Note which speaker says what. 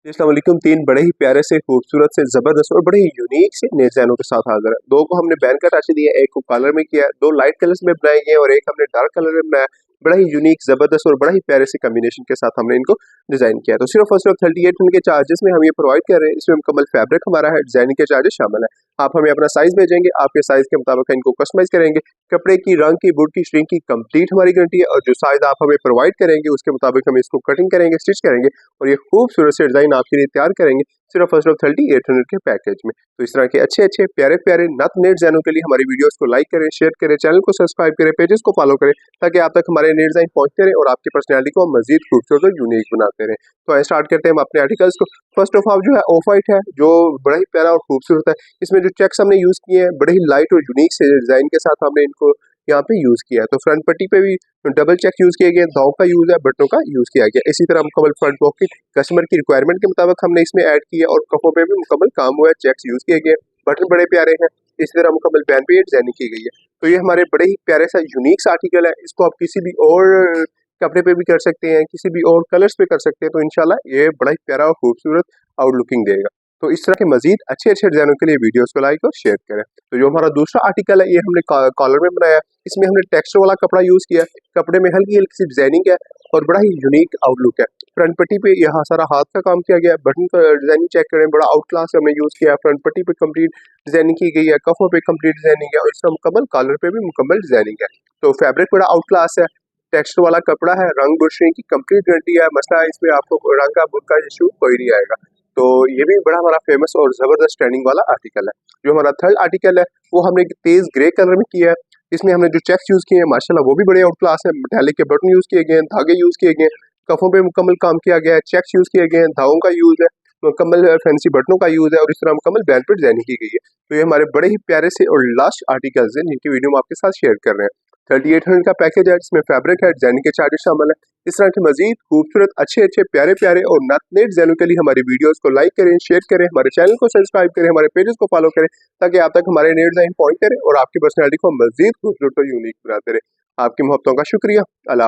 Speaker 1: अस्सलाम वालेकुम। तीन बड़े ही प्यारे से खूबसूरत से जबरदस्त और बड़े ही यूनिक से डिजाइनों के साथ हाजिर है। दो को हमने बैन का टच दिया है, एक को कलर में किया है, दो लाइट कलर्स में बनाए गए और एक हमने डार्क कलर में बनाया। बड़ा ही यूनिक जबरदस्त और बड़ा ही प्यारे से कॉम्बिनेशन के साथ हमने इनको डिजाइन किया है। तो सिर्फ और सिर्फ 38 के चार्जेस में हम ये प्रोवाइड कर रहे हैं। इसमें मुकम्मल फैब्रिक हमारा है, डिजाइनिंग के चार्जेस शामिल है। आप हमें अपना साइज भेजेंगे, आपके साइज के मुताबिक इनको कस्टमाइज करेंगे। कपड़े की, रंग की, बुट की, श्रिंक की कंप्लीट हमारी गारंटी है और जो साइज आप हमें प्रोवाइड करेंगे उसके मुताबिक हम इसको कटिंग करेंगे, स्टिच करेंगे और ये खूबसूरत से डिजाइन आपके लिए तैयार करेंगे सिर्फ और सिर्फ 3800 के पैकेज में। तो इस तरह के अच्छे अच्छे प्यारे प्यारे नत नए डिजाइनों के लिए हमारी वीडियोस को लाइक करें, शेयर करें, चैनल को सब्सक्राइब करें, पेजेस को फॉलो करें ताकि आप तक हमारे नए डिजाइन पहुंचते रहे और आपकी पर्सनैलिटी को मजीद खूबसूरत और यूनिक बनाते रहें। तो आइए स्टार्ट करते हैं हम अपने आर्टिकल्स को। फर्स्ट ऑफ ऑल जो है ऑफ वाइट है, जो बड़ा ही प्यारा और खूबसूरत है। इसमें जो चेक्स हमने यूज किए हैं बड़े ही लाइट और यूनिक से डिजाइन के साथ हमने इनको यहाँ पे यूज किया है। तो फ्रंट पट्टी पे भी डबल चेक यूज किए गए, दाव का यूज है, बटनों का यूज किया गया। इसी तरह मुकम्मल फ्रंट पॉकेट कस्टमर की रिक्वायरमेंट के मुताबिक हमने इसमें ऐड किया और कफों पे भी मुकम्मल काम हुआ है, चेक्स यूज किए गए, बटन बड़े प्यारे हैं। इसी तरह मुकम्मल बैन पे डिजाइनिंग की गई है। तो ये हमारे बड़े ही प्यारे सा यूनिक सा आर्टिकल है। इसको आप किसी भी और कपड़े पे भी कर सकते हैं, किसी भी और कलर्स पे कर सकते हैं। तो इंशाल्लाह ये बड़ा ही प्यारा और खूबसूरत आउटलुकिंग देगा। तो इस तरह के मजीद अच्छे अच्छे डिजाइनों के लिए वीडियोस को लाइक और शेयर करें। तो जो हमारा दूसरा आर्टिकल है ये हमने कॉलर में बनाया। इसमें हमने टेक्सचर वाला कपड़ा यूज किया। कपड़े में हल्की हल्की सी डिजाइनिंग है और बड़ा ही यूनिक आउटलुक है। फ्रंट पट्टी पे यहाँ सारा हाथ का काम किया गया है। बटन का डिजाइनिंग चेक करें, बड़ा आउट क्लास हमने यूज किया है। फ्रंट पट्टी पे कंप्लीट डिजाइनिंग की गई है, कफों पे कंप्लीट डिजाइनिंग है और इसका मुकम्मल कॉलर पे भी मुकम्मल डिजाइनिंग है। तो फैब्रिक बड़ा आउट क्लास है, टेक्सचर वाला कपड़ा है, रंग बुशरिंग की कंप्लीट गारंटी है। मसला इसमें आपको रंग का बुक का इशू कोई नहीं आएगा। तो ये भी बड़ा हमारा फेमस और जबरदस्त ट्रेंडिंग वाला आर्टिकल है। जो हमारा थर्ड आर्टिकल है वो हमने तेज ग्रे कलर में किया है। इसमें हमने जो चेक्स यूज किए हैं माशाल्लाह वो भी बड़े आउट क्लास है। मेटालिक के बटन यूज किए गए हैं, धागे यूज किए गए हैं, कफों पे मुकम्मल काम किया गया है, चेक्स यूज किए गए हैं, धागों का यूज है, मुकम्मल फैंसी बटनों का यूज है और इस तरह मुकम्मल बैंड पर डिजाइनिंग की गई है। तो ये हमारे बड़े ही प्यारे से और लास्ट आर्टिकल्स हैं जिनकी वीडियो हम आपके साथ शेयर कर रहे हैं। 3800 का पैकेज है, जिसमें फैब्रिक है, डिजाइनिंग के चार्जेस शामिल है। इस तरह के मजीद खूबसूरत अच्छे अच्छे प्यारे प्यारे और नए डिजाइनों के लिए हमारी वीडियोस को लाइक करें, शेयर करें, हमारे चैनल को सब्सक्राइब करें, हमारे पेजेस को फॉलो करें ताकि आप तक हमारे नए डिजाइन पहुंचते रहे और आपकी पर्सनैलिटी को मजीद खूबसूरत और यूनिक बनाते रहे। आपकी मोहब्बतों का शुक्रिया। अल्लाह।